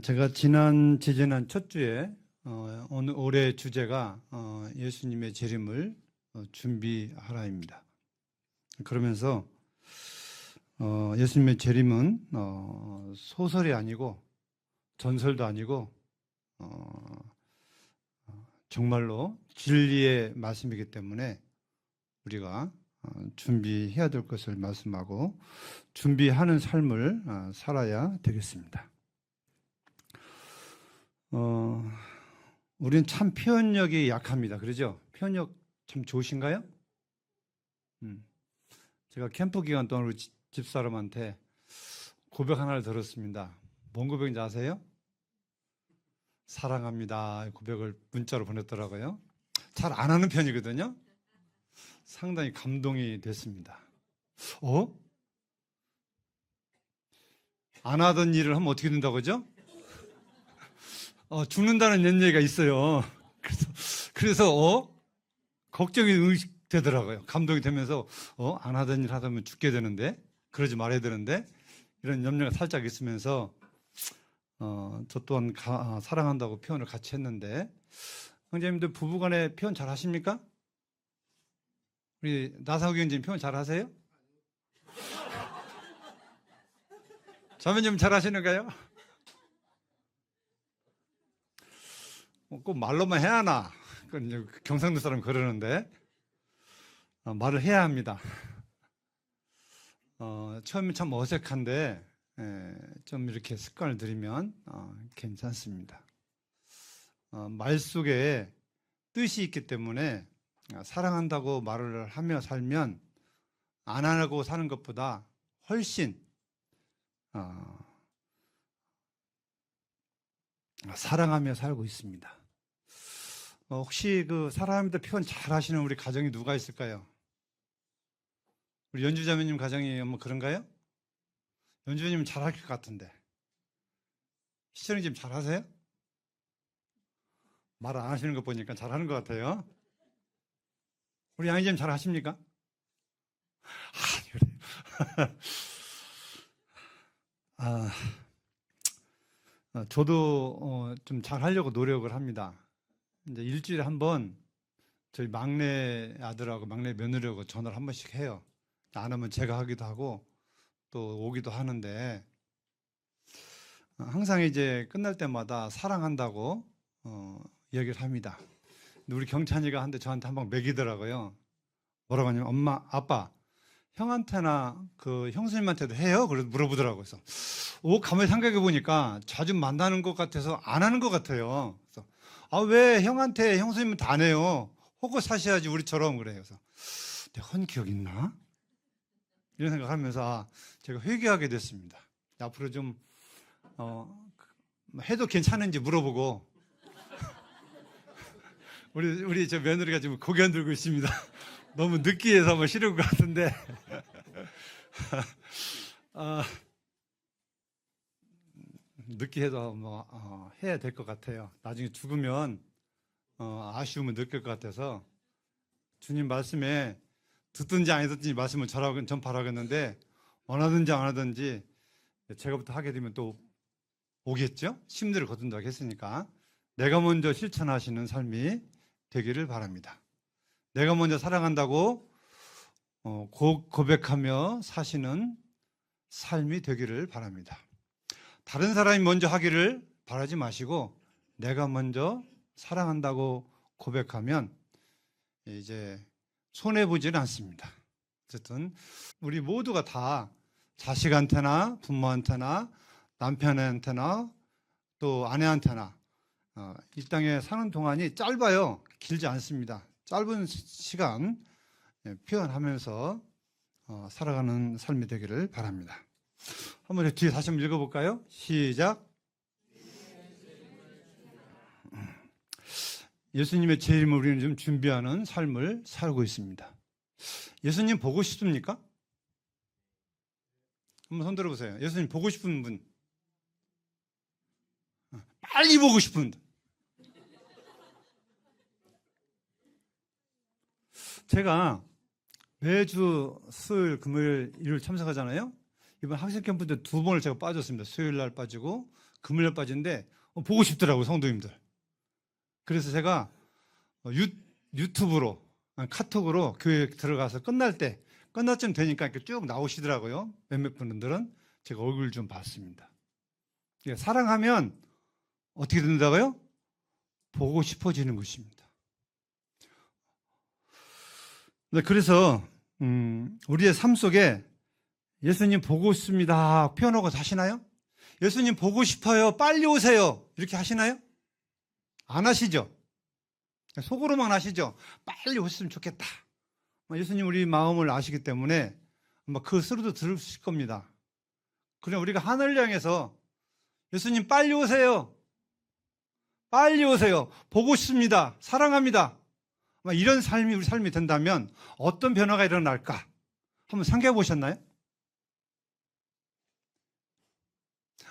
제가 지지난 첫 주에 오늘 올해 주제가 예수님의 재림을 준비하라입니다. 그러면서 예수님의 재림은 소설이 아니고 전설도 아니고 정말로 진리의 말씀이기 때문에 우리가 준비해야 될 것을 말씀하고 준비하는 삶을 살아야 되겠습니다. 우리는 참 표현력이 약합니다. 그러죠? 표현력 참 좋으신가요? 제가 캠프 기간 동안 우리 집사람한테 고백 하나를 들었습니다. 뭔 고백인지 아세요? 사랑합니다. 고백을 문자로 보냈더라고요. 잘 안 하는 편이거든요. 상당히 감동이 됐습니다. 안 하던 일을 하면 어떻게 된다고 하죠? 죽는다는 얘기가 있어요. 그래서 걱정이 되더라고요. 감동이 되면서 안 하던 일 하다 보면 죽게 되는데 그러지 말아야 되는데 이런 염려가 살짝 있으면서 저 또한 사랑한다고 표현을 같이 했는데 형제님들 부부간에 표현 잘 하십니까? 우리 나사우 형제님 표현 잘 하세요? 자매님 잘 하시는가요? 꼭 말로만 해야 하나? 경상도 사람 그러는데 말을 해야 합니다. 처음에 참 어색한데 좀 이렇게 습관을 들이면 괜찮습니다. 말 속에 뜻이 있기 때문에 사랑한다고 말을 하며 살면 안 하고 사는 것보다 훨씬 사랑하며 살고 있습니다. 혹시 그 사랑합니다 표현 잘 하시는 우리 가정이 누가 있을까요? 우리 연주자매님 가정이 뭐 그런가요? 연주자님은 잘할 것 같은데. 시청자님 잘하세요? 말 안 하시는 거 보니까 잘하는 것 같아요. 우리 양희재님 잘하십니까? 그래요. 저도 좀 잘하려고 노력을 합니다. 이제 일주일에 한 번 저희 막내 아들하고 막내 며느리하고 전화를 한 번씩 해요. 안 하면 제가 하기도 하고 또 오기도 하는데 항상 이제 끝날 때마다 사랑한다고 얘기를 합니다. 근데 우리 경찬이가 한데 저한테 한 방 먹이더라고요. 뭐라고 하냐면 엄마, 아빠 형한테나 그 형수님한테도 해요? 그래서 물어보더라고요. 그래서 가만히 생각해 보니까 자주 만나는 것 같아서 안 하는 것 같아요. 그래서 왜 형한테 형수님한테 안 해요? 호구 사셔야지 우리처럼 그래요. 그래서 내가 한 기억 있나? 이런 생각하면서 제가 회개하게 됐습니다. 앞으로 좀 해도 괜찮은지 물어보고 우리 저 며느리가 지금 고개 흔들고 있습니다. 너무 느끼해서 뭐 싫은 것 같은데 느끼해도 뭐 해야 될 것 같아요. 나중에 죽으면 아쉬움을 느낄 것 같아서 주님 말씀에 듣든지 안 듣든지 말씀을 전파하겠는데 원하든지 안 하든지 제가부터 하게 되면 또 오겠죠? 심리를 거둔다고 했으니까 내가 먼저 실천하시는 삶이 되기를 바랍니다. 내가 먼저 사랑한다고 고백하며 사시는 삶이 되기를 바랍니다. 다른 사람이 먼저 하기를 바라지 마시고 내가 먼저 사랑한다고 고백하면 이제 손해보지는 않습니다. 어쨌든 우리 모두가 다 자식한테나 부모한테나 남편한테나 또 아내한테나 이 땅에 사는 동안이 짧아요. 길지 않습니다. 짧은 시간 표현하면서 살아가는 삶이 되기를 바랍니다. 한번 뒤에 다시 한번 읽어볼까요? 시작. 예수님의 재림을 우리는 좀 준비하는 삶을 살고 있습니다. 예수님 보고 싶습니까? 한번 손 들어보세요. 예수님 보고 싶은 분. 빨리 보고 싶은 분. 제가 매주 수요일, 금요일, 일요일 참석하잖아요. 이번 학생 캠프 때 2번을 제가 빠졌습니다. 수요일 날 빠지고 그물려 빠진데 보고 싶더라고요, 성도님들. 그래서 제가 유튜브로, 카톡으로 교회 들어가서 끝날 때, 끝날쯤 되니까 이렇게 쭉 나오시더라고요. 몇몇 분들은. 제가 얼굴 좀 봤습니다. 사랑하면 어떻게 된다고요? 보고 싶어지는 것입니다. 네, 그래서 우리의 삶 속에 예수님 보고 싶습니다 표현하고 하시나요? 예수님 보고 싶어요, 빨리 오세요, 이렇게 하시나요? 안 하시죠? 속으로만 하시죠? 빨리 오셨으면 좋겠다. 예수님 우리 마음을 아시기 때문에 그 소리도 들으실 겁니다. 그냥 우리가 하늘을 향해서 예수님 빨리 오세요, 빨리 오세요, 보고 싶습니다, 사랑합니다, 이런 삶이 우리 삶이 된다면 어떤 변화가 일어날까? 한번 생각해 보셨나요?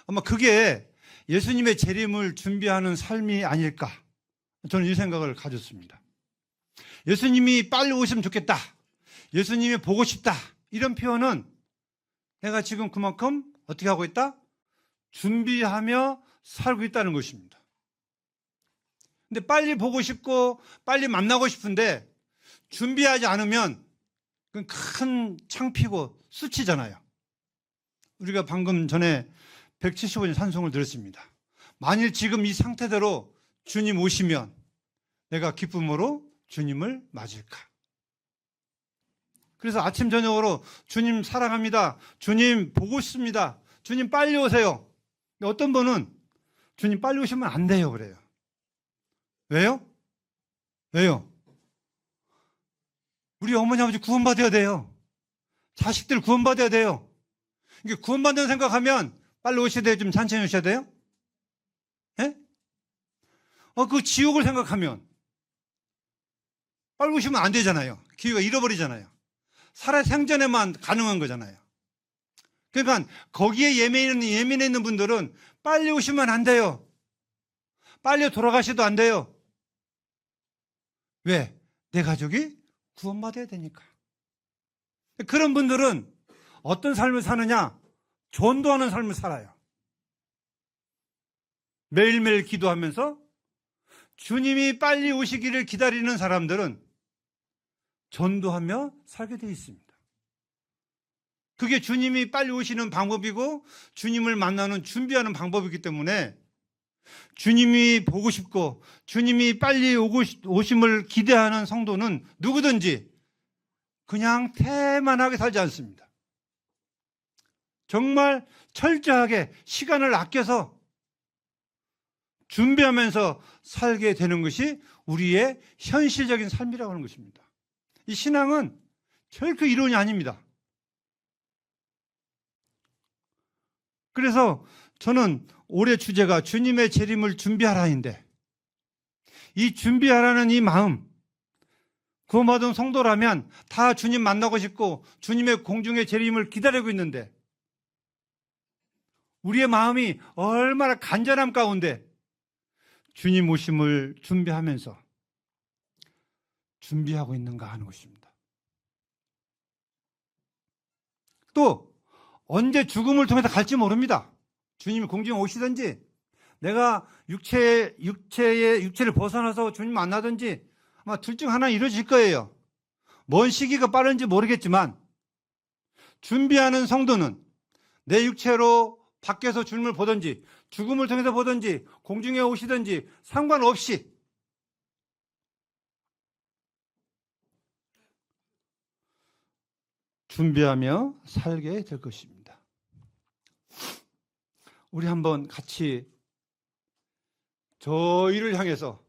아마 그게 예수님의 재림을 준비하는 삶이 아닐까, 저는 이 생각을 가졌습니다. 예수님이 빨리 오시면 좋겠다, 예수님이 보고 싶다, 이런 표현은 내가 지금 그만큼 어떻게 하고 있다? 준비하며 살고 있다는 것입니다. 근데 빨리 보고 싶고 빨리 만나고 싶은데 준비하지 않으면 그건 큰 창피고 수치잖아요. 우리가 방금 전에 175년 찬송을 들었습니다. 만일 지금 이 상태대로 주님 오시면 내가 기쁨으로 주님을 맞을까? 그래서 아침 저녁으로 주님 사랑합니다, 주님 보고 싶습니다, 주님 빨리 오세요. 어떤 분은 주님 빨리 오시면 안 돼요 그래요. 왜요? 왜요? 우리 어머니 아버지 구원받아야 돼요. 자식들 구원받아야 돼요. 이게 구원받는 생각하면 빨리 오셔야 돼요? 좀 천천히 오셔야 돼요? 예? 그 지옥을 생각하면 빨리 오시면 안 되잖아요. 기회가 잃어버리잖아요. 살아 생전에만 가능한 거잖아요. 그러니까 거기에 예민해 있는 분들은 빨리 오시면 안 돼요. 빨리 돌아가셔도 안 돼요. 왜? 내 가족이 구원받아야 되니까. 그런 분들은 어떤 삶을 사느냐? 전도하는 삶을 살아요. 매일매일 기도하면서 주님이 빨리 오시기를 기다리는 사람들은 전도하며 살게 되어 있습니다. 그게 주님이 빨리 오시는 방법이고 주님을 만나는 준비하는 방법이기 때문에 주님이 보고 싶고 주님이 빨리 오심을 기대하는 성도는 누구든지 그냥 태만하게 살지 않습니다. 정말 철저하게 시간을 아껴서 준비하면서 살게 되는 것이 우리의 현실적인 삶이라고 하는 것입니다. 이 신앙은 결코 이론이 아닙니다. 그래서 저는 올해 주제가 주님의 재림을 준비하라인데, 이 준비하라는 이 마음, 구원받은 성도라면 다 주님 만나고 싶고 주님의 공중의 재림을 기다리고 있는데 우리의 마음이 얼마나 간절함 가운데 주님 오심을 준비하면서 준비하고 있는가 하는 것입니다. 또 언제 죽음을 통해서 갈지 모릅니다. 주님이 공중에 오시든지 내가 육체를 벗어나서 주님 만나든지 아마 둘 중 하나 이루어질 거예요. 뭔 시기가 빠른지 모르겠지만 준비하는 성도는 내 육체로 밖에서 주님을 보든지 죽음을 통해서 보든지 공중에 오시든지 상관없이 준비하며 살게 될 것입니다. 우리 한번 같이 저희를 향해서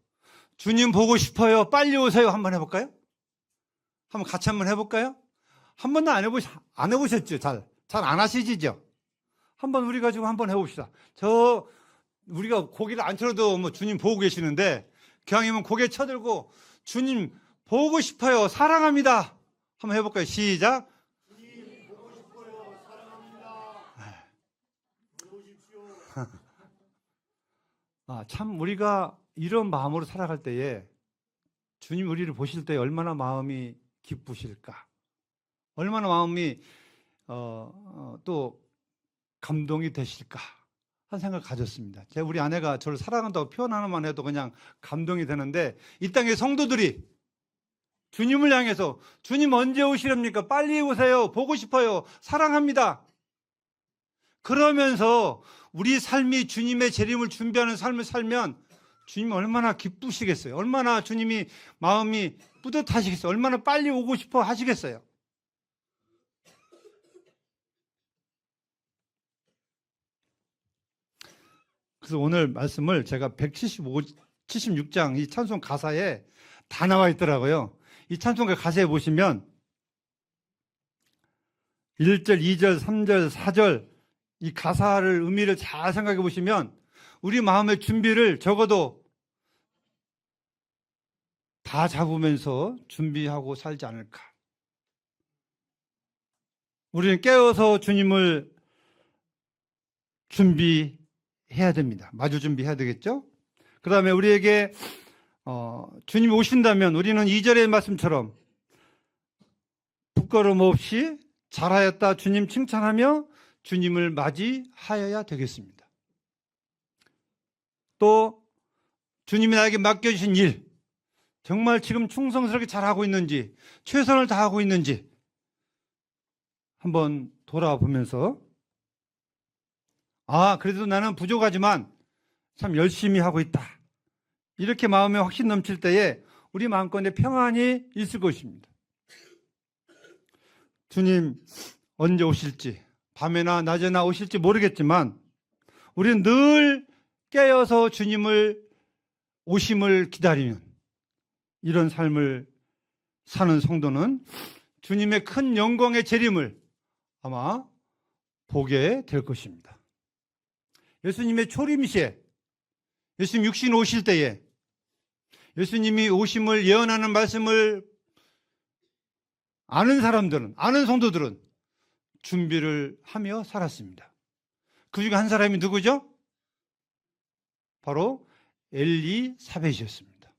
주님 보고 싶어요, 빨리 오세요 한번 해볼까요? 한번 같이 한번 해볼까요? 한 번도 안 해보셨죠? 잘 안 하시지죠? 한번 우리 가지고 한번 해봅시다. 우리가 고개를 안 쳐도 뭐 주님 보고 계시는데 기왕이면 고개 쳐들고 주님 보고 싶어요, 사랑합니다 한번 해볼까요? 시작. 주님 보고 싶어요, 사랑합니다. 보십시오. 참 우리가 이런 마음으로 살아갈 때에 주님 우리를 보실 때 얼마나 마음이 기쁘실까, 얼마나 마음이 또 감동이 되실까, 한 생각을 가졌습니다. 제가 우리 아내가 저를 사랑한다고 표현하는만 해도 그냥 감동이 되는데, 이 땅의 성도들이 주님을 향해서 주님 언제 오시렵니까? 빨리 오세요. 보고 싶어요. 사랑합니다. 그러면서 우리 삶이 주님의 재림을 준비하는 삶을 살면 주님이 얼마나 기쁘시겠어요. 얼마나 주님이 마음이 뿌듯하시겠어요. 얼마나 빨리 오고 싶어 하시겠어요. 그래서 오늘 말씀을 제가 76장 이 찬송 가사에 다 나와 있더라고요. 이 찬송 가사에 보시면 1절, 2절, 3절, 4절 이 가사를 의미를 잘 생각해 보시면 우리 마음의 준비를 적어도 다 잡으면서 준비하고 살지 않을까. 우리는 깨어서 주님을 준비해야 됩니다. 마주 준비해야 되겠죠? 그 다음에 우리에게 주님이 오신다면 우리는 2절의 말씀처럼 부끄러움 없이 잘하였다 주님 칭찬하며 주님을 맞이하여야 되겠습니다. 또 주님이 나에게 맡겨주신 일, 정말 지금 충성스럽게 잘하고 있는지, 최선을 다하고 있는지 한번 돌아보면서 그래도 나는 부족하지만 참 열심히 하고 있다. 이렇게 마음에 확신 넘칠 때에 우리 마음가운데 평안이 있을 것입니다. 주님 언제 오실지, 밤에나 낮에나 오실지 모르겠지만 우리는 늘 깨어서 주님을 오심을 기다리는 이런 삶을 사는 성도는 주님의 큰 영광의 재림을 아마 보게 될 것입니다. 예수님의 초림시에, 예수님 육신 오실 때에 예수님이 오심을 예언하는 말씀을 아는 사람들은, 아는 성도들은 준비를 하며 살았습니다. 그 중에 한 사람이 누구죠? 바로 엘리사벳이었습니다.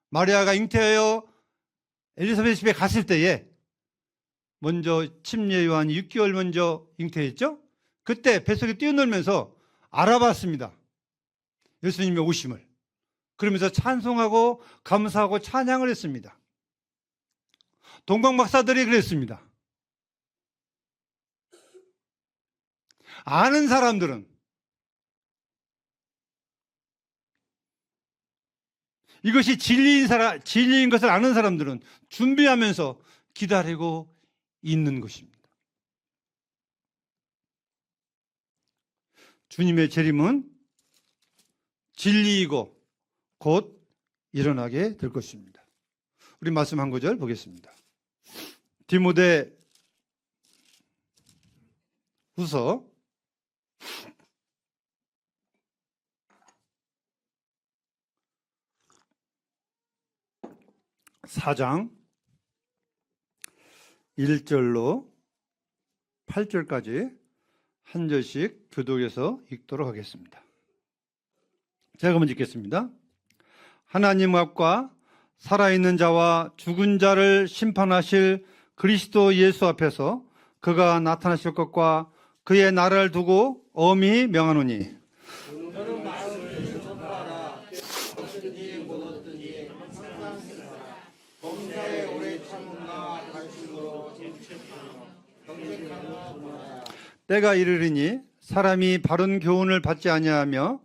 마리아가 잉태하여 엘리사벳 집에 갔을 때에 먼저 침례 요한이 6개월 먼저 잉태했죠? 그때 뱃속에 뛰어놀면서 알아봤습니다. 예수님의 오심을. 그러면서 찬송하고 감사하고 찬양을 했습니다. 동방 박사들이 그랬습니다. 아는 사람들은, 이것이 진리인 것을 아는 사람들은 준비하면서 기다리고 있는 것입니다. 주님의 재림은 진리이고 곧 일어나게 될 것입니다. 우리 말씀 한 구절 보겠습니다. 디모데 후서 4장 1절로 8절까지 한 절씩 교독해서 읽도록 하겠습니다. 제가 먼저 읽겠습니다. 하나님 앞과 살아있는 자와 죽은 자를 심판하실 그리스도 예수 앞에서 그가 나타나실 것과 그의 나라를 두고 엄히 명하노니 너는 마음을 전파하라. 얻든지 못 얻든지 항상 쓰라. 범사에 오래 참음과 갈증으로 정책하노라. 때가 이르리니 사람이 바른 교훈을 받지 아니하며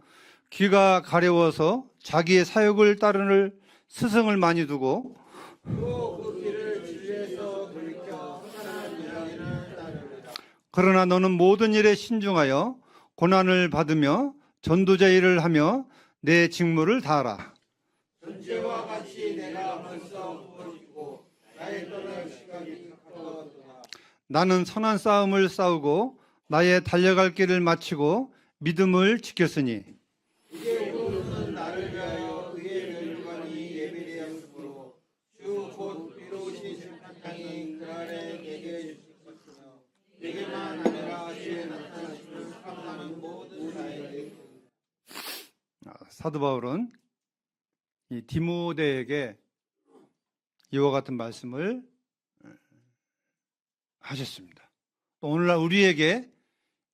귀가 가려워서 자기의 사욕을 따르는 스승을 많이 두고 그 길을 진리에서 돌이켜 하나님의 일을 따르리라. 그러나 너는 모든 일에 신중하여 고난을 받으며 전도자 일을 하며 내 직무를 다하라. 전제와 같이 내가 벌써 부어지고 나의 떠날 시간이 가까웠구나. 나는 선한 싸움을 싸우고 나의 달려갈 길을 마치고 믿음을 지켰으니 이제 오늘은 나를 위하여 그의 멸관이 예비되었으므로 주 곧 비로우신 심판장이 그날에 내게 주실 것이며 내게만 아니라 주의 나타나심을 사모하는 모든 자에게. 사도 바울은 이 디모데에게 이와 같은 말씀을 하셨습니다. 또 오늘날 우리에게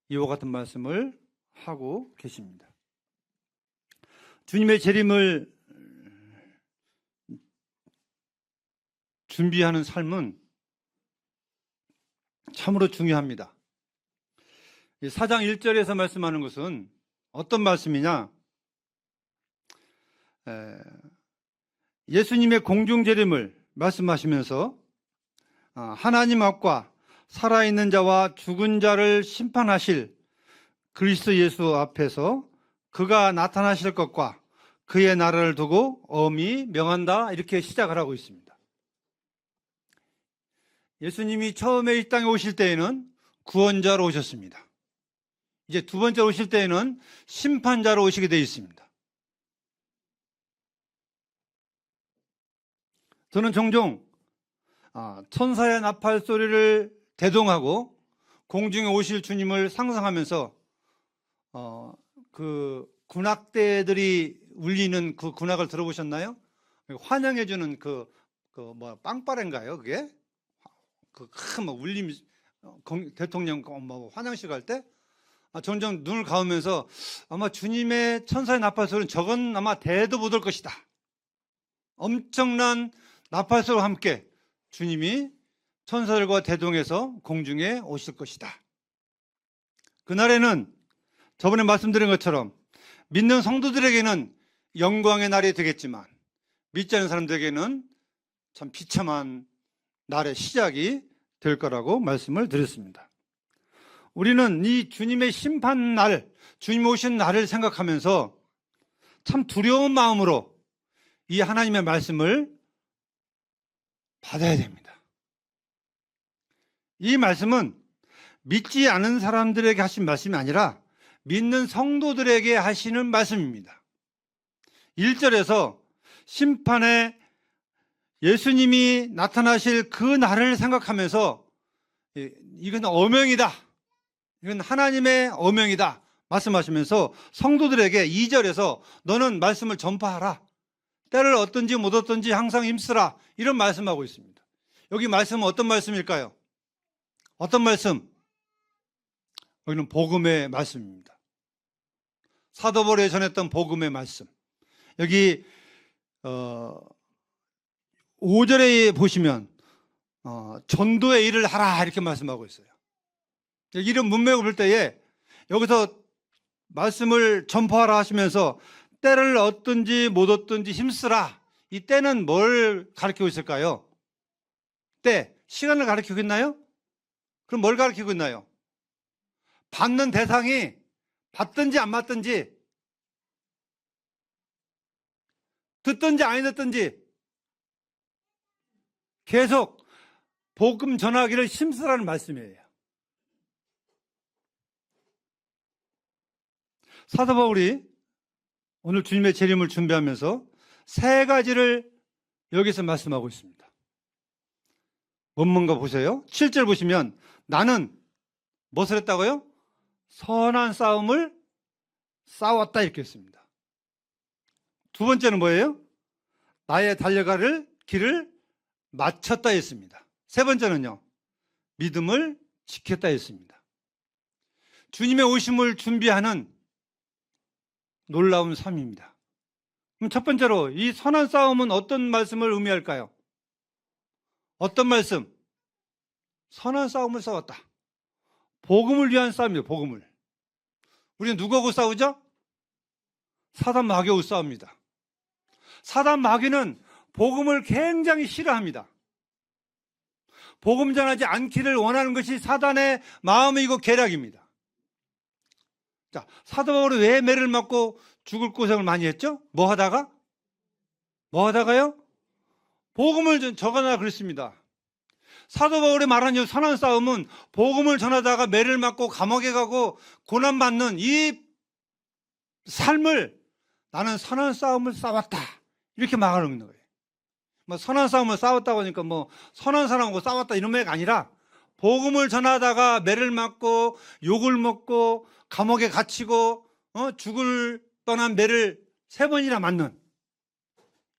이와 같은 말씀을 하고 계십니다. 주님의 재림을 준비하는 삶은 참으로 중요합니다. 4장 1절에서 말씀하는 것은 어떤 말씀이냐? 예수님의 공중 재림을 말씀하시면서 하나님 앞과 살아있는 자와 죽은 자를 심판하실 그리스도 예수 앞에서 그가 나타나실 것과 그의 나라를 두고 엄히 명한다, 이렇게 시작을 하고 있습니다. 예수님이 처음에 이 땅에 오실 때에는 구원자로 오셨습니다. 이제 두 번째 오실 때에는 심판자로 오시게 되어 있습니다. 저는 종종 천사의 나팔 소리를 대동하고 공중에 오실 주님을 상상하면서 그 군악대들이 울리는 그 군악을 들어보셨나요? 환영해주는 빵빠레인가요? 그게 그 큰 울림, 대통령 환영식 할 때 점점 눈을 감으면서 아마 주님의 천사의 나팔 소리는 저건 아마 대도 못 올 것이다. 엄청난 나팔 소리와 함께 주님이 천사들과 대동해서 공중에 오실 것이다. 그날에는 저번에 말씀드린 것처럼 믿는 성도들에게는 영광의 날이 되겠지만 믿지 않는 사람들에게는 참 비참한 날의 시작이 될 거라고 말씀을 드렸습니다. 우리는 이 주님의 심판 날, 주님 오신 날을 생각하면서 참 두려운 마음으로 이 하나님의 말씀을 받아야 됩니다. 이 말씀은 믿지 않은 사람들에게 하신 말씀이 아니라 믿는 성도들에게 하시는 말씀입니다. 1절에서 심판에 예수님이 나타나실 그 날을 생각하면서 이건 어명이다, 이건 하나님의 어명이다 말씀하시면서 성도들에게 2절에서 너는 말씀을 전파하라, 때를 얻든지 못 얻든지 항상 힘쓰라, 이런 말씀하고 있습니다. 여기 말씀은 어떤 말씀일까요? 어떤 말씀? 여기는 복음의 말씀입니다. 사도 바울이 전했던 복음의 말씀. 여기 5절에 보시면 전도의 일을 하라, 이렇게 말씀하고 있어요. 이런 문맥을 볼 때에 여기서 말씀을 전파하라 하시면서 때를 얻든지 못 얻든지 힘쓰라, 이 때는 뭘 가르치고 있을까요? 때, 시간을 가르치고 있나요? 그럼 뭘 가르치고 있나요? 받는 대상이 받든지 안 받든지, 듣든지 안 듣든지 계속 복음 전하기를 힘쓰라는 말씀이에요. 사도 바울이 오늘 주님의 재림을 준비하면서 세 가지를 여기서 말씀하고 있습니다. 뭔가 보세요. 7절 보시면 나는 무엇을 했다고요? 선한 싸움을 싸웠다, 이렇게 했습니다. 두 번째는 뭐예요? 나의 달려갈 길을 마쳤다 했습니다. 세 번째는요, 믿음을 지켰다 했습니다. 주님의 오심을 준비하는 놀라운 삶입니다. 그럼 첫 번째로 이 선한 싸움은 어떤 말씀을 의미할까요? 어떤 말씀? 선한 싸움을 싸웠다. 복음을 위한 싸움이에요. 복음을. 우리는 누구하고 싸우죠? 사단 마귀하고 싸웁니다. 사단 마귀는 복음을 굉장히 싫어합니다. 복음 전하지 않기를 원하는 것이 사단의 마음이고 계략입니다. 자, 사도 바울이 왜 매를 맞고 죽을 고생을 많이 했죠? 뭐 하다가요? 복음을 전하다가 그랬습니다. 사도 바울이 말하는 선한 싸움은 복음을 전하다가 매를 맞고 감옥에 가고 고난받는 이 삶을 나는 선한 싸움을 싸웠다, 이렇게 말하는 거예요. 뭐 선한 싸움을 싸웠다고 하니까 뭐 선한 사람하고 싸웠다 이런 말이 아니라 복음을 전하다가 매를 맞고 욕을 먹고 감옥에 갇히고 죽을 뻔한 매를 3번이나 맞는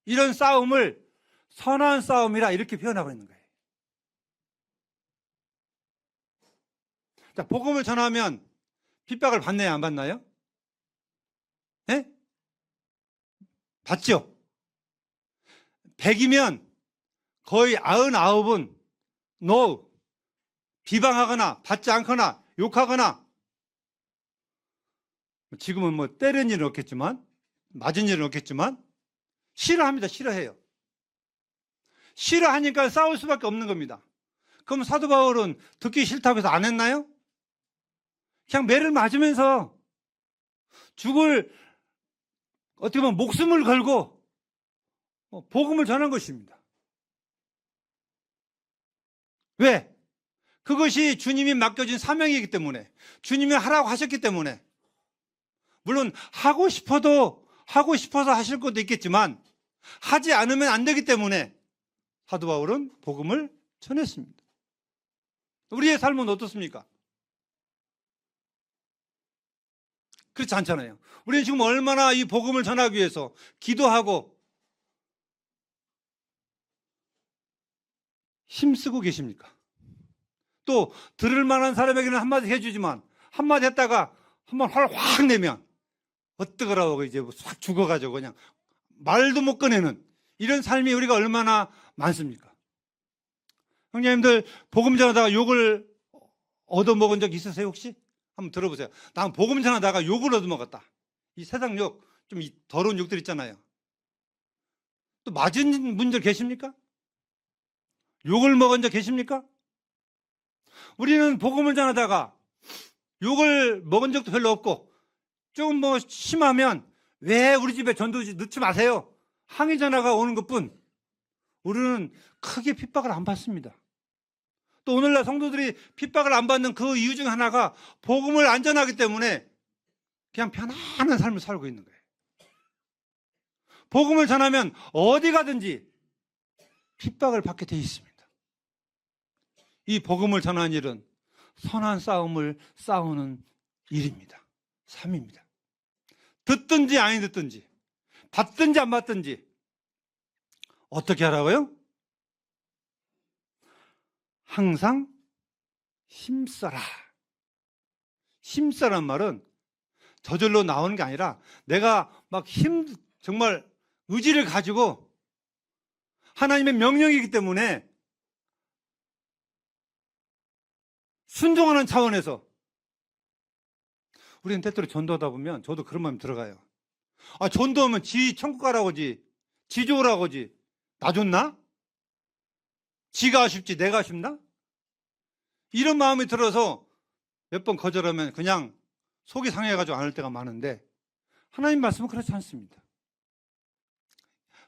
이런 싸움을 선한 싸움이라 이렇게 표현하고 있는 거예요. 자, 복음을 전하면 핍박을 받나요, 안 받나요? 받죠? 100이면 거의 99은 no, 비방하거나 받지 않거나 욕하거나, 지금은 뭐 때린 일은 없겠지만, 맞은 일은 없겠지만 싫어합니다. 싫어해요. 싫어하니까 싸울 수밖에 없는 겁니다. 그럼 사도 바울은 듣기 싫다고 해서 안 했나요? 그냥 매를 맞으면서 어떻게 보면 목숨을 걸고 복음을 전한 것입니다. 왜? 그것이 주님이 맡겨진 사명이기 때문에, 주님이 하라고 하셨기 때문에. 물론 하고 싶어서 하실 것도 있겠지만 하지 않으면 안 되기 때문에 사도 바울은 복음을 전했습니다. 우리의 삶은 어떻습니까? 그렇지 않잖아요. 우리는 지금 얼마나 이 복음을 전하기 위해서 기도하고 힘쓰고 계십니까? 또 들을 만한 사람에게는 한마디 해주지만 한마디 했다가 한번 화를 확 내면 어떡하라고 이제 확 죽어가지고 그냥 말도 못 꺼내는 이런 삶이 우리가 얼마나 많습니까? 형제님들, 복음 전하다가 욕을 얻어먹은 적 있으세요 혹시? 한번 들어보세요. 난 복음 전하다가 욕을 얻어먹었다. 이 세상 욕, 좀 더러운 욕들 있잖아요. 또 맞은 분들 계십니까? 욕을 먹은 적 계십니까? 우리는 복음을 전하다가 욕을 먹은 적도 별로 없고, 조금 뭐 심하면 왜 우리 집에 전도지 넣지 마세요, 항의 전화가 오는 것뿐. 우리는 크게 핍박을 안 받습니다. 또 오늘날 성도들이 핍박을 안 받는 그 이유 중 하나가 복음을 안 전하기 때문에 그냥 편안한 삶을 살고 있는 거예요. 복음을 전하면 어디 가든지 핍박을 받게 돼 있습니다. 이 복음을 전하는 일은 선한 싸움을 싸우는 일입니다. 삶입니다. 듣든지 아니 듣든지, 받든지 안 받든지 어떻게 하라고요? 항상 힘써라. 힘써란 말은 저절로 나오는 게 아니라 내가 막 정말 의지를 가지고, 하나님의 명령이기 때문에 순종하는 차원에서. 우리는 때때로 전도하다 보면 저도 그런 마음이 들어가요. 전도하면 지 천국 가라고 하지, 지 좋으라고 하지, 나 좋나? 지가 아쉽지 내가 아쉽나? 이런 마음이 들어서 몇 번 거절하면 그냥 속이 상해가지고 안 할 때가 많은데, 하나님 말씀은 그렇지 않습니다.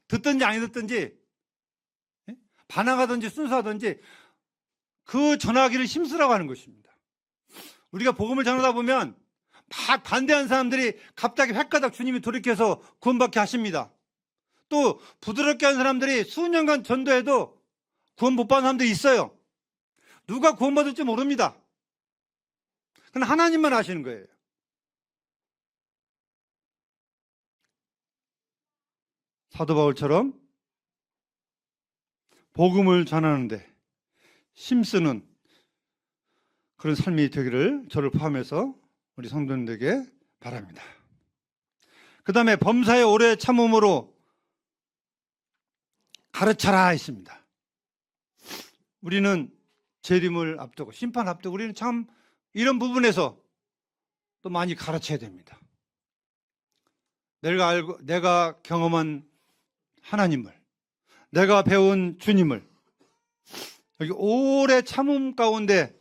듣든지 아니 듣든지, 반항하든지 순수하든지 그 전하기를 힘쓰라고 하는 것입니다. 우리가 복음을 전하다 보면 막 반대하는 사람들이 갑자기 획가닥 주님이 돌이켜서 구원받게 하십니다. 또 부드럽게 하는 사람들이 수년간 전도해도 구원 못 받는 사람들이 있어요. 누가 구원받을지 모릅니다. 그건 하나님만 아시는 거예요. 사도 바울처럼 복음을 전하는데 힘쓰는 그런 삶이 되기를 저를 포함해서 우리 성도님들에게 바랍니다. 그 다음에 범사에 오래 참음으로 가르쳐라 있습니다. 우리는 재림을 앞두고 심판 앞두고 우리는 참 이런 부분에서 또 많이 가르쳐야 됩니다. 내가 경험한 하나님을, 내가 배운 주님을 여기 오래 참음 가운데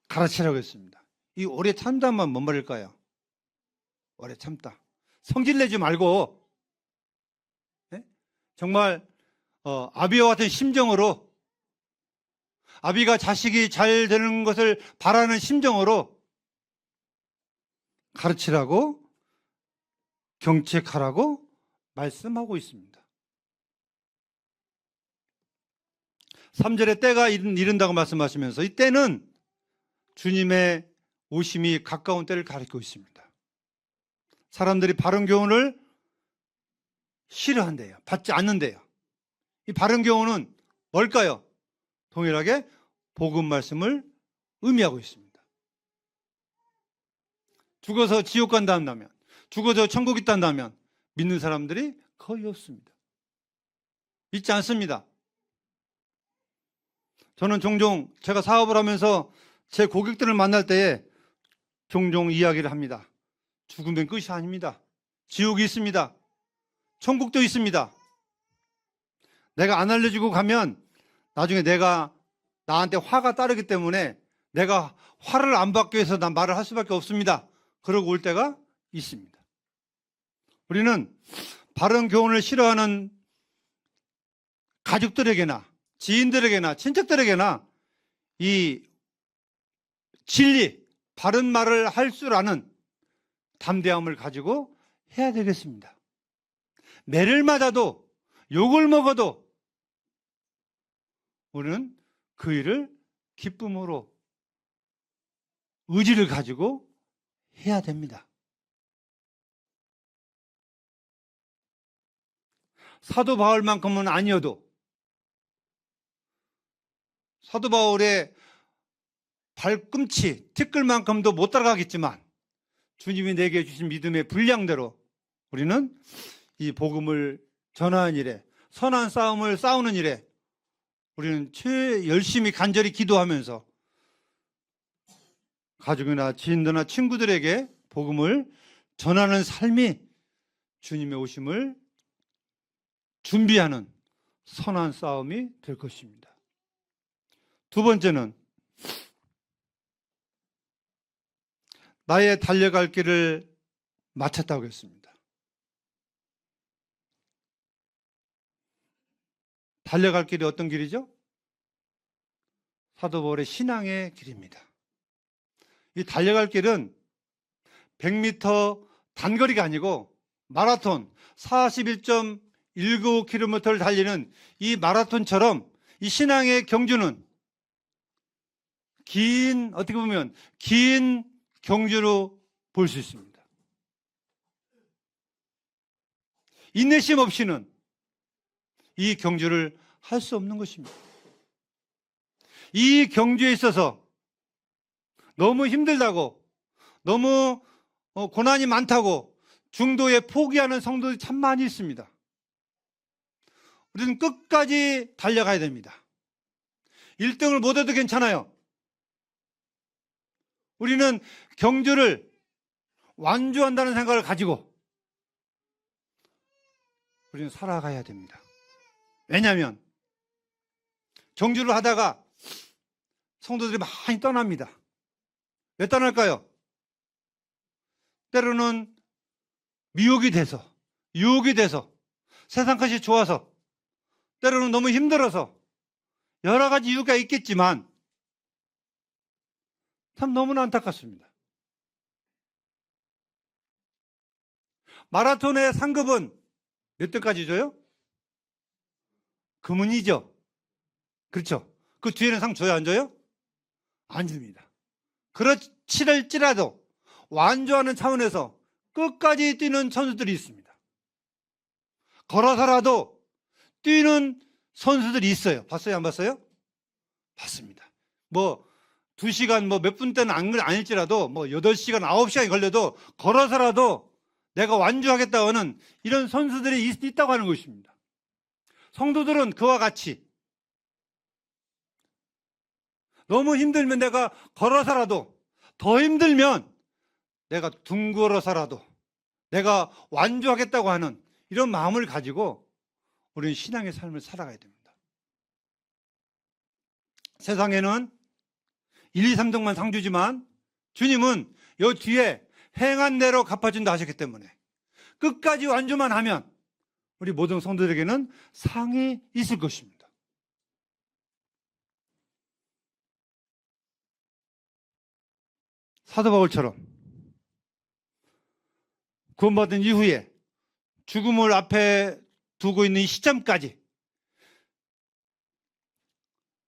가르치라고 했습니다. 이 오래 참다만 뭔 말일까요? 오래 참다. 성질내지 말고, 정말 아비와 같은 심정으로, 아비가 자식이 잘 되는 것을 바라는 심정으로 가르치라고, 경책하라고 말씀하고 있습니다. 3절에 때가 이른다고 말씀하시면서 이 때는 주님의 오심이 가까운 때를 가리키고 있습니다. 사람들이 바른 교훈을 싫어한대요. 받지 않는데요. 이 바른 교훈은 뭘까요? 동일하게 복음 말씀을 의미하고 있습니다. 죽어서 지옥 간다 한다면, 죽어서 천국 있다 한다면 믿는 사람들이 거의 없습니다. 있지 않습니다. 저는 종종 제가 사업을 하면서 제 고객들을 만날 때에 종종 이야기를 합니다. 죽으면 끝이 아닙니다. 지옥이 있습니다. 천국도 있습니다. 내가 안 알려주고 가면 나중에 내가 나한테 화가 따르기 때문에 내가 화를 안 받기 위해서 난 말을 할 수밖에 없습니다. 그러고 올 때가 있습니다. 우리는 바른 교훈을 싫어하는 가족들에게나 지인들에게나 친척들에게나 이 진리, 바른 말을 할 줄 아는 담대함을 가지고 해야 되겠습니다. 매를 맞아도 욕을 먹어도 우리는 그 일을 기쁨으로 의지를 가지고 해야 됩니다. 사도 바울만큼은 아니어도 사도 바울의 발꿈치, 티끌만큼도 못 따라가겠지만 주님이 내게 주신 믿음의 분량대로 우리는 이 복음을 전하는 일에, 선한 싸움을 싸우는 일에 우리는 열심히 간절히 기도하면서 가족이나 지인들이나 친구들에게 복음을 전하는 삶이 주님의 오심을 준비하는 선한 싸움이 될 것입니다. 두 번째는 나의 달려갈 길을 마쳤다고 했습니다. 달려갈 길이 어떤 길이죠? 사도 바울의 신앙의 길입니다. 이 달려갈 길은 100m 단거리가 아니고 마라톤 41.195km를 달리는 이 마라톤처럼 이 신앙의 경주는 어떻게 보면 긴 경주로 볼 수 있습니다. 인내심 없이는 이 경주를 할 수 없는 것입니다. 이 경주에 있어서 너무 힘들다고, 너무 고난이 많다고 중도에 포기하는 성도들이 참 많이 있습니다. 우리는 끝까지 달려가야 됩니다. 1등을 못 해도 괜찮아요. 우리는 경주를 완주한다는 생각을 가지고 우리는 살아가야 됩니다. 왜냐하면 경주를 하다가 성도들이 많이 떠납니다. 왜 떠날까요? 때로는 미혹이 돼서, 유혹이 돼서, 세상 것이 좋아서, 때로는 너무 힘들어서 여러 가지 이유가 있겠지만 참 너무나 안타깝습니다. 마라톤의 상급은 몇 등까지 줘요? 금은이죠. 그렇죠. 그 뒤에는 상 줘요, 안 줘요? 안 줍니다. 그렇지라도 완주하는 차원에서 끝까지 뛰는 선수들이 있습니다. 걸어서라도 뛰는 선수들이 있어요. 봤어요, 안 봤어요? 봤습니다. 2시간 몇 분 때는 아닐지라도 8시간, 9시간이 걸려도 걸어서라도 내가 완주하겠다고 하는 이런 선수들이 있다고 하는 것입니다. 성도들은 그와 같이 너무 힘들면 내가 걸어서라도, 더 힘들면 내가 둥걸어서라도 내가 완주하겠다고 하는 이런 마음을 가지고 우리는 신앙의 삶을 살아가야 됩니다. 세상에는 1, 2, 3등만 상 주지만 주님은 이 뒤에 행한 대로 갚아준다 하셨기 때문에 끝까지 완주만 하면 우리 모든 성도들에게는 상이 있을 것입니다. 사도 바울처럼 구원받은 이후에 죽음을 앞에 두고 있는 이 시점까지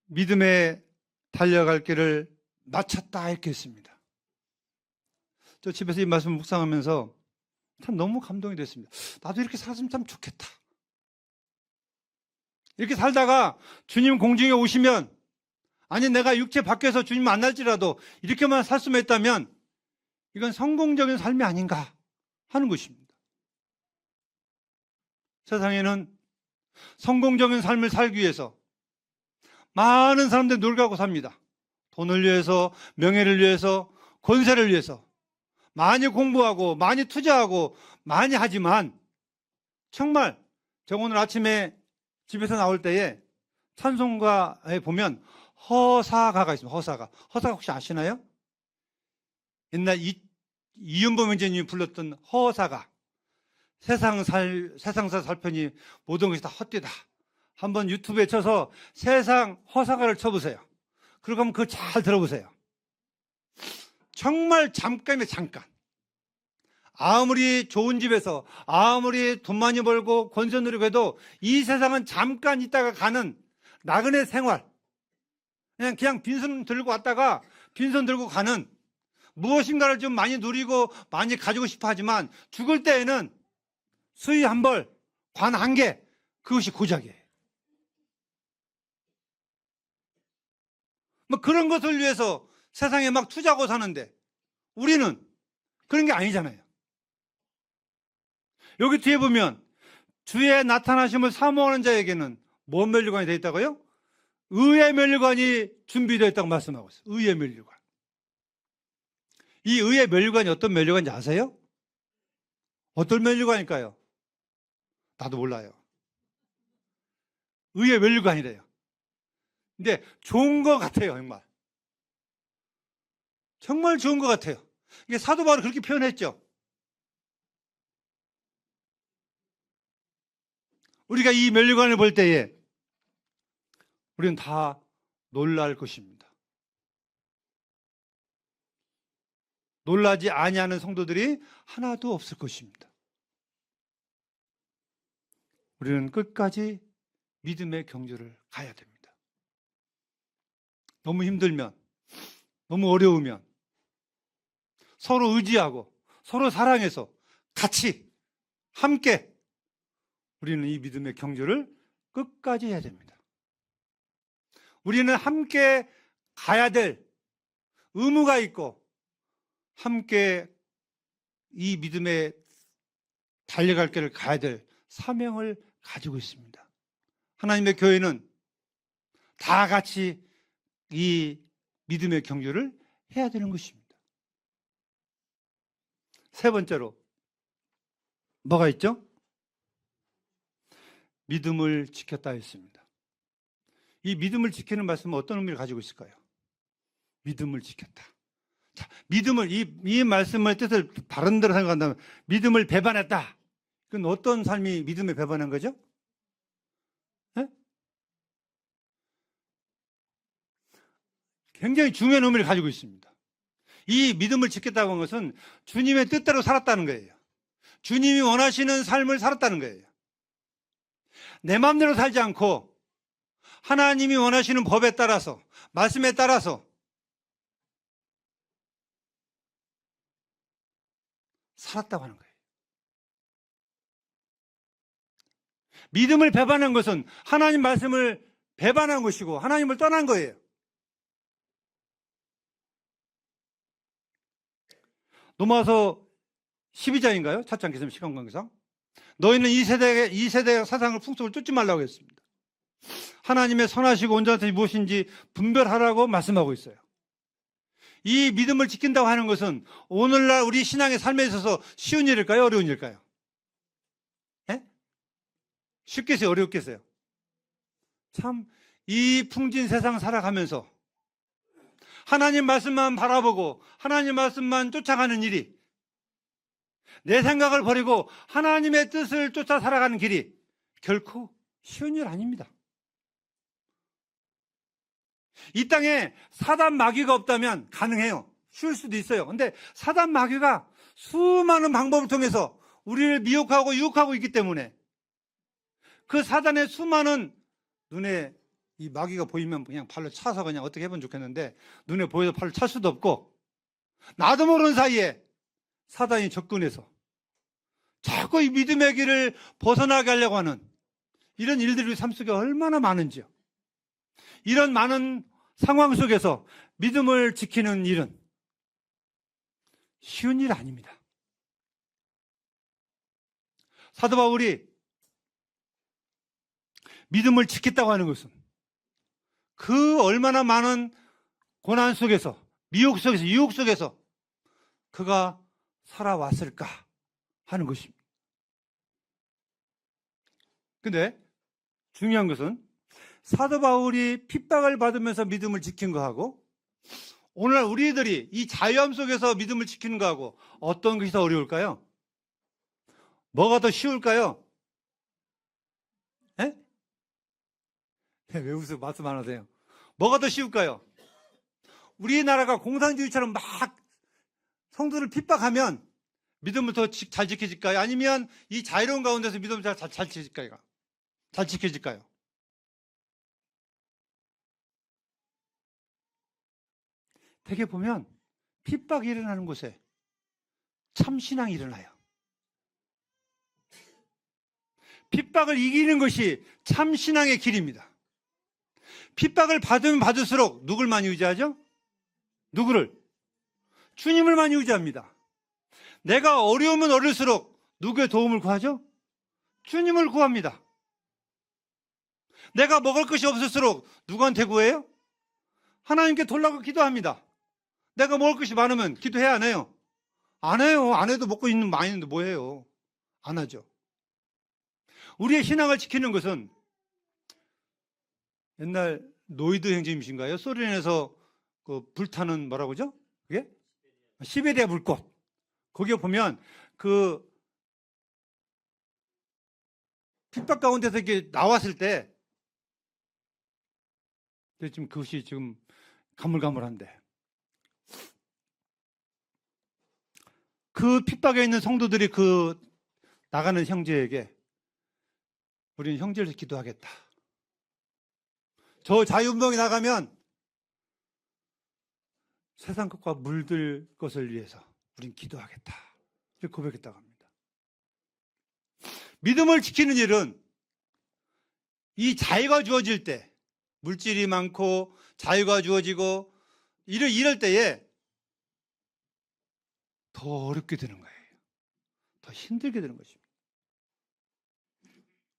믿음에 달려갈 길을 마쳤다 이렇게 했습니다. 저 집에서 이 말씀 묵상하면서 참 너무 감동이 됐습니다. 나도 이렇게 살았으면 참 좋겠다. 이렇게 살다가 주님 공중에 오시면, 아니 내가 육체 밖에서 주님 만날지라도 이렇게만 살 수만 있다면 이건 성공적인 삶이 아닌가 하는 것입니다. 세상에는 성공적인 삶을 살기 위해서 많은 사람들이 노력하고 삽니다. 돈을 위해서, 명예를 위해서, 권세를 위해서 많이 공부하고 많이 투자하고 많이 하지만 정말 제가 오늘 아침에 집에서 나올 때에 찬송가에 보면 허사가가 있습니다. 허사가 혹시 아시나요? 옛날 이윤범 형제님이 불렀던 허사가, 세상사 살펴니 모든 것이 다 헛되다. 한번 유튜브에 쳐서 세상 허사가를 쳐보세요. 그리고 한번 그거 잘 들어보세요. 정말 잠깐이에요, 잠깐. 아무리 좋은 집에서 아무리 돈 많이 벌고 권세 누리고 해도 이 세상은 잠깐 있다가 가는 나그네 생활, 그냥 빈손 들고 왔다가 빈손 들고 가는, 무엇인가를 좀 많이 누리고 많이 가지고 싶어 하지만 죽을 때에는 수의 한 벌, 관 한 개, 그것이 고작이에요. 뭐 그런 것을 위해서 세상에 막 투자하고 사는데 우리는 그런 게 아니잖아요. 여기 뒤에 보면 주의 나타나심을 사모하는 자에게는 뭔 면류관이 되어 있다고요? 의의 면류관이 준비되어 있다고 말씀하고 있어요. 의의 면류관. 이 의의 면류관이 어떤 면류관인지 아세요? 어떤 면류관일까요? 나도 몰라요. 의의 면류관이래요. 근데 좋은 것 같아요, 정말. 정말 좋은 것 같아요. 이게 사도 바울이 그렇게 표현했죠. 우리가 이 면류관을 볼 때에 우리는 다 놀랄 것입니다. 놀라지 아니하는 성도들이 하나도 없을 것입니다. 우리는 끝까지 믿음의 경주를 가야 됩니다. 너무 힘들면, 너무 어려우면 서로 의지하고 서로 사랑해서 같이 함께 우리는 이 믿음의 경주를 끝까지 해야 됩니다. 우리는 함께 가야 될 의무가 있고 함께 이 믿음의 달려갈 길을 가야 될 사명을 가지고 있습니다. 하나님의 교회는 다 같이 이 믿음의 경주를 해야 되는 것입니다. 세 번째로 뭐가 있죠? 믿음을 지켰다 했습니다. 이 믿음을 지키는 말씀은 어떤 의미를 가지고 있을까요? 믿음을 지켰다. 자, 믿음을, 이 말씀의 뜻을 바른 대로 생각한다면 믿음을 배반했다. 그건 어떤 삶이 믿음에 배반한 거죠? 네? 굉장히 중요한 의미를 가지고 있습니다. 이 믿음을 지켰다고 하는 것은 주님의 뜻대로 살았다는 거예요. 주님이 원하시는 삶을 살았다는 거예요. 내 마음대로 살지 않고 하나님이 원하시는 법에 따라서, 말씀에 따라서 살았다고 하는 거예요. 믿음을 배반한 것은 하나님 말씀을 배반한 것이고 하나님을 떠난 거예요. 로마서 12장인가요? 찾지 않겠습니다. 시간 관계상. 너희는 이 세대의 사상을 풍속을 쫓지 말라고 했습니다. 하나님의 선하시고 온전한 뜻이 무엇인지 분별하라고 말씀하고 있어요. 이 믿음을 지킨다고 하는 것은 오늘날 우리 신앙의 삶에 있어서 쉬운 일일까요? 어려운 일일까요? 예? 쉽겠어요? 어렵겠어요? 참, 이 풍진 세상 살아가면서 하나님 말씀만 바라보고 하나님 말씀만 쫓아가는 일이, 내 생각을 버리고 하나님의 뜻을 쫓아 살아가는 길이 결코 쉬운 일 아닙니다. 이 땅에 사단 마귀가 없다면 가능해요. 쉬울 수도 있어요. 근데 사단 마귀가 수많은 방법을 통해서 우리를 미혹하고 유혹하고 있기 때문에 그 사단의 수많은, 눈에 이 마귀가 보이면 그냥 발로 차서 그냥 어떻게 해보면 좋겠는데 눈에 보여서 발로 찰 수도 없고, 나도 모르는 사이에 사단이 접근해서 자꾸 이 믿음의 길을 벗어나게 하려고 하는 이런 일들이 우리 삶 속에 얼마나 많은지요. 이런 많은 상황 속에서 믿음을 지키는 일은 쉬운 일 아닙니다. 사도 바울이 믿음을 지켰다고 하는 것은 그 얼마나 많은 고난 속에서, 미혹 속에서, 유혹 속에서 그가 살아왔을까 하는 것입니다. 근데 중요한 것은 사도 바울이 핍박을 받으면서 믿음을 지킨 거하고 오늘날 우리들이 이 자유함 속에서 믿음을 지키는 거하고 어떤 것이 더 어려울까요? 뭐가 더 쉬울까요? 에? 왜 웃어? 말씀 안 하세요? 뭐가 더 쉬울까요? 우리나라가 공산주의처럼 막 성도를 핍박하면 믿음을 더 잘 지켜질까요? 아니면 이 자유로운 가운데서 믿음을 잘 지켜질까요? 잘 지켜질까요? 대개 보면 핍박이 일어나는 곳에 참신앙이 일어나요. 핍박을 이기는 것이 참신앙의 길입니다. 핍박을 받으면 받을수록 누굴 많이 의지하죠? 누구를? 주님을 많이 의지합니다. 내가 어려우면 어릴수록 누구의 도움을 구하죠? 주님을 구합니다. 내가 먹을 것이 없을수록 누구한테 구해요? 하나님께 돌라고 기도합니다. 내가 먹을 것이 많으면 기도해야 안 해요? 안 해요. 안 해도 먹고 있는 많이 있는데 뭐 해요? 안 하죠. 우리의 신앙을 지키는 것은 옛날 노이드 형제님이신가요? 소련에서 그 불타는 뭐라고 그러죠? 그게? 시베리아 불꽃. 거기에 보면 그 핍박 가운데서 이렇게 나왔을 때 지금 그것이 지금 가물가물한데 그 핍박에 있는 성도들이 그 나가는 형제에게 우리는 형제를 기도하겠다. 저 자유운동에 나가면 세상 것과 물들 것을 위해서 우린 기도하겠다. 이렇게 고백했다고 합니다. 믿음을 지키는 일은 이 자유가 주어질 때 물질이 많고 자유가 주어지고 이럴 때에 더 어렵게 되는 거예요. 더 힘들게 되는 것입니다.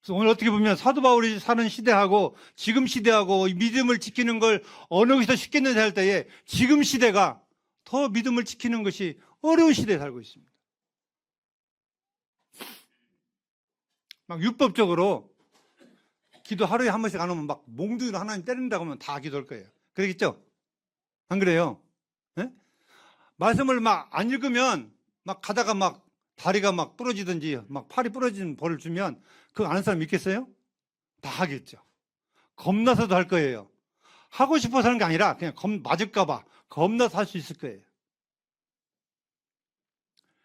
그래서 오늘 어떻게 보면 사도 바울이 사는 시대하고 지금 시대하고 믿음을 지키는 걸 어느 것이 더 쉽겠는지 할 때에 지금 시대가 더 믿음을 지키는 것이 어려운 시대에 살고 있습니다. 막 율법적으로 기도 하루에 한 번씩 안 하면 막 몽둥이로 하나님 때린다고 하면 다 기도할 거예요. 그러겠죠? 안 그래요? 네? 말씀을 막 안 읽으면 막 가다가 막 다리가 막 부러지든지 막 팔이 부러지는 벌을 주면 그거 아는 사람 있겠어요? 다 하겠죠. 겁나서도 할 거예요. 하고 싶어서 하는 게 아니라 그냥 맞을까봐 겁나서 할 수 있을 거예요.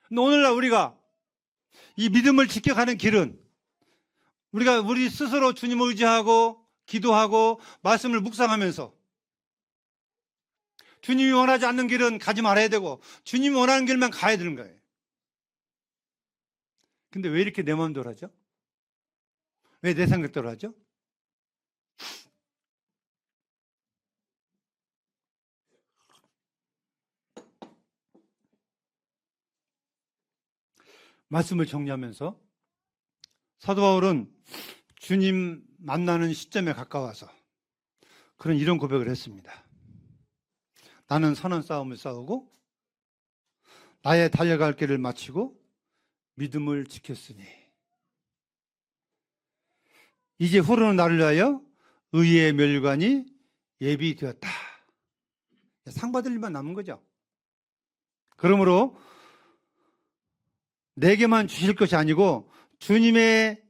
근데 오늘날 우리가 이 믿음을 지켜가는 길은 우리가 우리 스스로 주님을 의지하고 기도하고 말씀을 묵상하면서 주님이 원하지 않는 길은 가지 말아야 되고 주님이 원하는 길만 가야 되는 거예요. 근데 왜 이렇게 내 마음대로 하죠? 왜 내 생각대로 하죠? 말씀을 정리하면서 사도 바울은 주님 만나는 시점에 가까워서 이런 고백을 했습니다. 나는 선한 싸움을 싸우고 나의 달려갈 길을 마치고 믿음을 지켰으니 이제 후로는 나를 위하여 의의 멸관이 예비되었다. 상 받을 일만 남은 거죠. 그러므로 내게만 주실 것이 아니고 주님의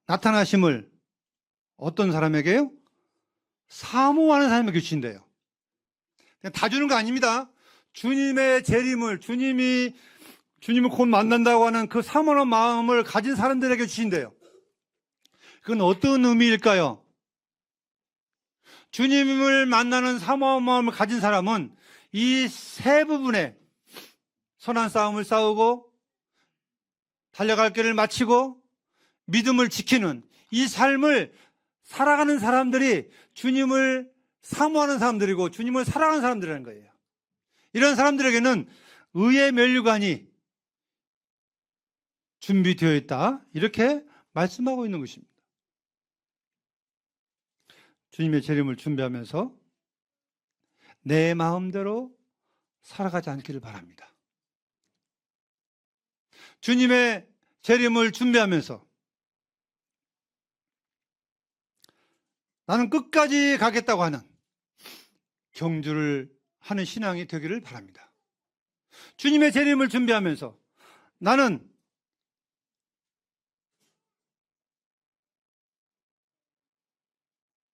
나타나심을 어떤 사람에게요? 사모하는 사람에게 주신대요. 그냥 다 주는 거 아닙니다. 주님의 재림을 주님을 곧 만난다고 하는 그 사모하는 마음을 가진 사람들에게 주신대요. 그건 어떤 의미일까요? 주님을 만나는 사모하는 마음을 가진 사람은 이 세 부분에 선한 싸움을 싸우고 달려갈 길을 마치고 믿음을 지키는 이 삶을 살아가는 사람들이 주님을 사모하는 사람들이고 주님을 사랑하는 사람들이라는 거예요. 이런 사람들에게는 의의 면류관이 준비되어 있다. 이렇게 말씀하고 있는 것입니다. 주님의 재림을 준비하면서 내 마음대로 살아가지 않기를 바랍니다. 주님의 재림을 준비하면서 나는 끝까지 가겠다고 하는 경주를 하는 신앙이 되기를 바랍니다. 주님의 재림을 준비하면서 나는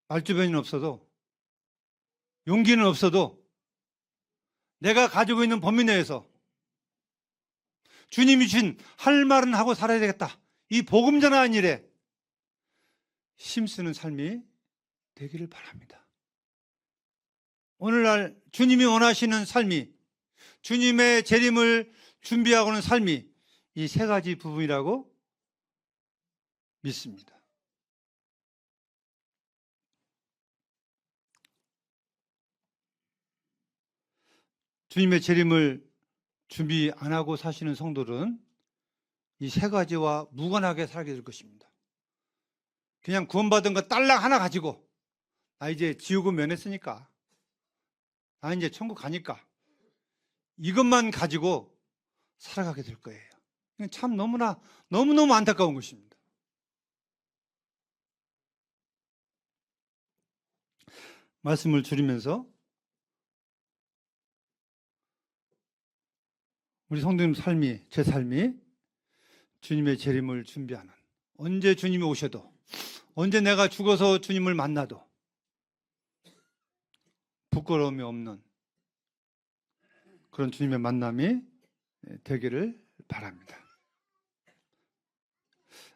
말주변은 없어도, 용기는 없어도 내가 가지고 있는 범위 내에서 주님이 주신 할 말은 하고 살아야 되겠다. 이 복음 전하는 일에 힘쓰는 삶이 되기를 바랍니다. 오늘날 주님이 원하시는 삶이, 주님의 재림을 준비하고는 삶이 이 세 가지 부분이라고 믿습니다. 주님의 재림을 준비 안 하고 사시는 성도들은 이 세 가지와 무관하게 살게 될 것입니다. 그냥 구원받은 거 딸랑 하나 가지고 나 이제 지옥은 면했으니까, 나 이제 천국 가니까 이것만 가지고 살아가게 될 거예요. 참 너무너무 안타까운 것입니다. 말씀을 줄이면서 우리 성도님 삶이, 제 삶이 주님의 재림을 준비하는, 언제 주님이 오셔도, 언제 내가 죽어서 주님을 만나도 부끄러움이 없는 그런 주님의 만남이 되기를 바랍니다.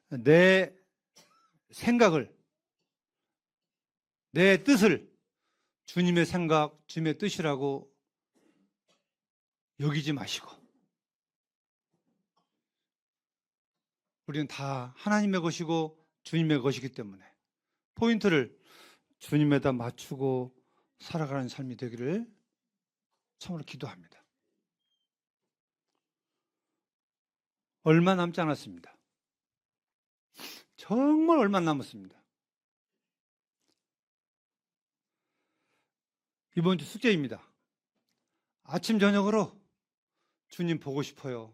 내 생각을, 내 뜻을 주님의 생각, 주님의 뜻이라고 여기지 마시고, 우리는 다 하나님의 것이고 주님의 것이기 때문에 포인트를 주님에다 맞추고 살아가는 삶이 되기를 참으로 기도합니다. 얼마 남지 않았습니다. 정말 얼마 남았습니다. 이번 주 숙제입니다. 아침 저녁으로 주님 보고 싶어요.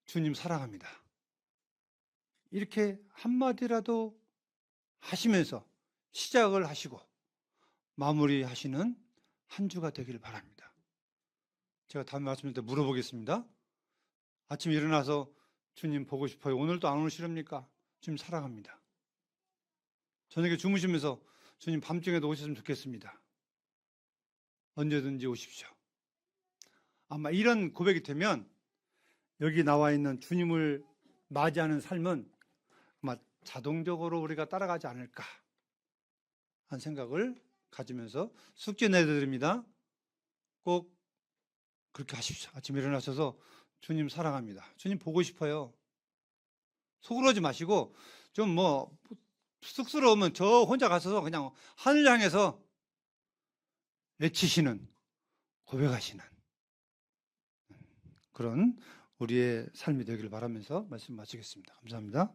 주님 사랑합니다. 이렇게 한마디라도 하시면서 시작을 하시고 마무리하시는 한 주가 되기를 바랍니다. 제가 다음에 말씀드릴 때 물어보겠습니다. 아침에 일어나서 주님 보고 싶어요. 오늘도 안 오시렵니까? 주님 사랑합니다. 저녁에 주무시면서 주님 밤중에도 오셨으면 좋겠습니다. 언제든지 오십시오. 아마 이런 고백이 되면 여기 나와 있는 주님을 맞이하는 삶은 아마 자동적으로 우리가 따라가지 않을까 하는 생각을 가지면서 숙제 내드립니다. 꼭 그렇게 하십시오. 아침에 일어나셔서 주님 사랑합니다. 주님 보고 싶어요. 속으로 하지 마시고 좀 쑥스러우면 저 혼자 가서 그냥 하늘 향해서 외치시는, 고백하시는 그런 우리의 삶이 되기를 바라면서 말씀 마치겠습니다. 감사합니다.